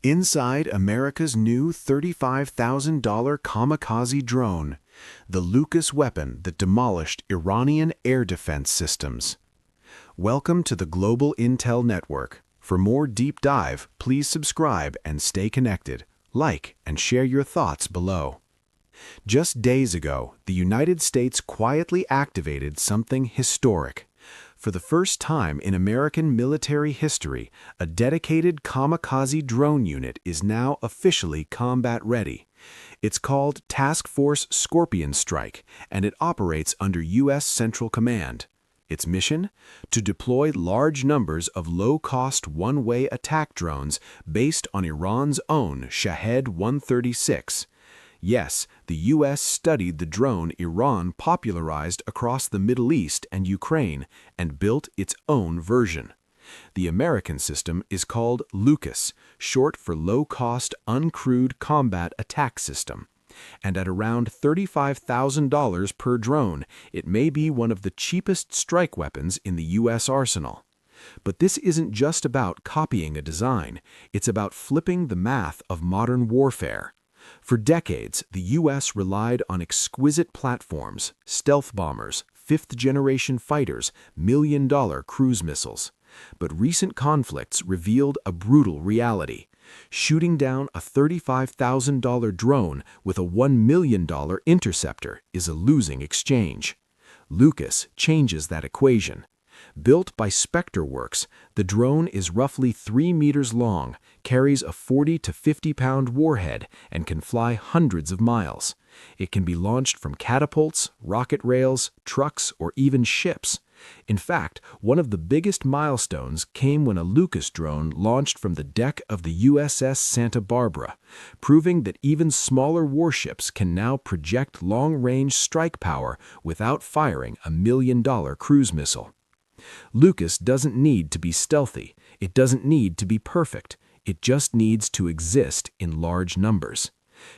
Inside America's new $35,000 Kamikaze drone, the LUCAS weapon that demolished Iranian air defense systems. Welcome to the Global Intel Network. For more deep dive, please subscribe and stay connected. Like and share your thoughts below. Just days ago, the United States quietly activated something historic. For the first time in American military history, a dedicated Kamikaze drone unit is now officially combat-ready. It's called Task Force Scorpion Strike, and it operates under U.S. Central Command. Its mission? To deploy large numbers of low-cost one-way attack drones based on Iran's own Shahed 136. Yes, the U.S. studied the drone Iran popularized across the Middle East and Ukraine and built its own version. The American system is called LUCAS, short for Low-Cost Uncrewed Combat Attack System. And at around $35,000 per drone, it may be one of the cheapest strike weapons in the U.S. arsenal. But this isn't just about copying a design, it's about flipping the math of modern warfare. For decades, the U.S. relied on exquisite platforms, stealth bombers, fifth-generation fighters, million-dollar cruise missiles. But recent conflicts revealed a brutal reality. Shooting down a $35,000 drone with a $1 million interceptor is a losing exchange. LUCAS changes that equation. Built by Spectre Works, the drone is roughly 3 meters long, carries a 40 to 50-pound warhead, and can fly hundreds of miles. It can be launched from catapults, rocket rails, trucks, or even ships. In fact, one of the biggest milestones came when a LUCAS drone launched from the deck of the USS Santa Barbara, proving that even smaller warships can now project long-range strike power without firing a $1 million cruise missile. LUCAS doesn't need to be stealthy. It doesn't need to be perfect. It just needs to exist in large numbers.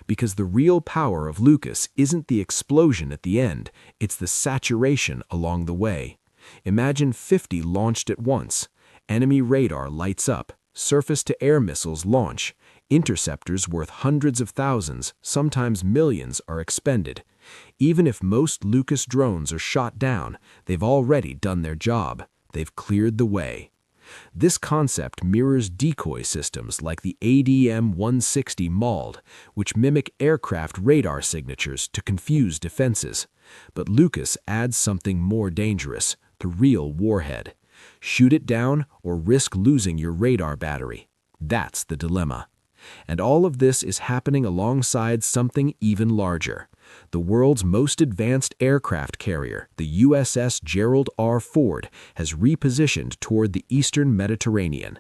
Because the real power of LUCAS isn't the explosion at the end, it's the saturation along the way. Imagine 50 launched at once. Enemy radar lights up. Surface-to-air missiles launch. Interceptors worth hundreds of thousands, sometimes millions, are expended. Even if most LUCAS drones are shot down, they've already done their job. They've cleared the way. This concept mirrors decoy systems like the ADM-160 MALD, which mimic aircraft radar signatures to confuse defenses. But LUCAS adds something more dangerous, the real warhead. Shoot it down or risk losing your radar battery. That's the dilemma. And all of this is happening alongside something even larger. The world's most advanced aircraft carrier, the USS Gerald R. Ford, has repositioned toward the eastern Mediterranean.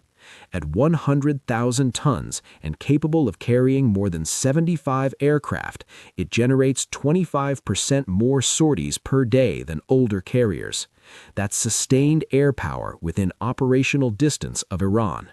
At 100,000 tons and capable of carrying more than 75 aircraft, it generates 25% more sorties per day than older carriers. That's sustained air power within operational distance of Iran.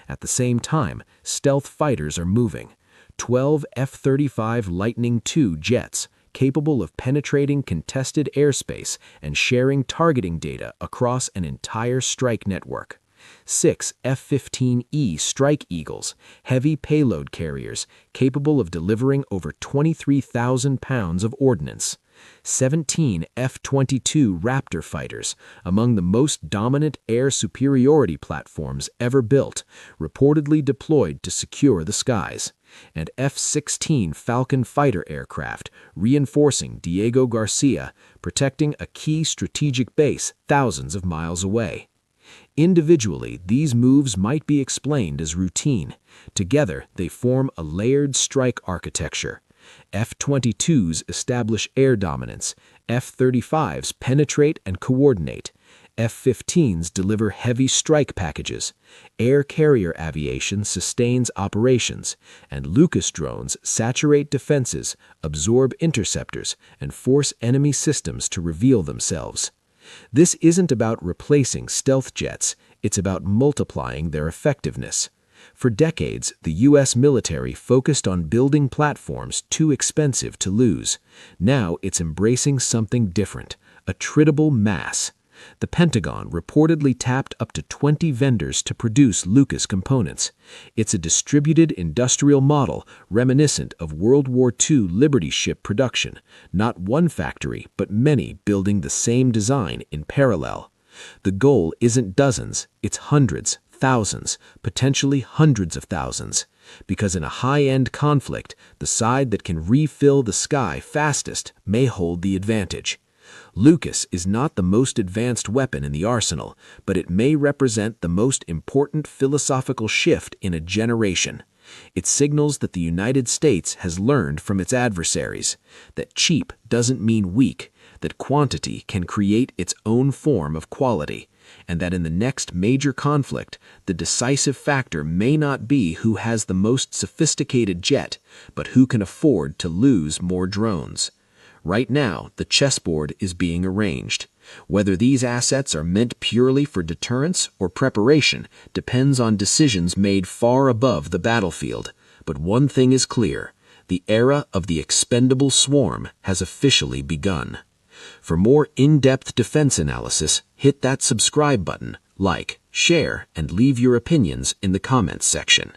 At the same time, stealth fighters are moving. 12 F-35 Lightning II jets, capable of penetrating contested airspace and sharing targeting data across an entire strike network. 6 F-15E Strike Eagles, heavy payload carriers, capable of delivering over 23,000 pounds of ordnance. 17 F-22 Raptor fighters, among the most dominant air superiority platforms ever built, reportedly deployed to secure the skies. And F-16 Falcon fighter aircraft, reinforcing Diego Garcia, protecting a key strategic base thousands of miles away. Individually, these moves might be explained as routine. Together, they form a layered strike architecture. F-22s establish air dominance. F-35s penetrate and coordinate. F-15s deliver heavy strike packages. Air carrier aviation sustains operations. And LUCAS drones saturate defenses, absorb interceptors, and force enemy systems to reveal themselves. This isn't about replacing stealth jets. It's about multiplying their effectiveness. For decades, the U.S. military focused on building platforms too expensive to lose. Now it's embracing something different, attritable mass. The Pentagon reportedly tapped up to 20 vendors to produce LUCAS components. It's a distributed industrial model reminiscent of World War II Liberty ship production, not one factory, but many building the same design in parallel. The goal isn't dozens, it's hundreds, thousands, potentially hundreds of thousands. Because in a high-end conflict, the side that can refill the sky fastest may hold the advantage. LUCAS is not the most advanced weapon in the arsenal, but it may represent the most important philosophical shift in a generation. It signals that the United States has learned from its adversaries, that cheap doesn't mean weak, that quantity can create its own form of quality, and that in the next major conflict, the decisive factor may not be who has the most sophisticated jet, but who can afford to lose more drones. Right now, the chessboard is being arranged. Whether these assets are meant purely for deterrence or preparation depends on decisions made far above the battlefield. But one thing is clear: the era of the expendable swarm has officially begun. For more in-depth defense analysis, hit that subscribe button, like, share, and leave your opinions in the comments section.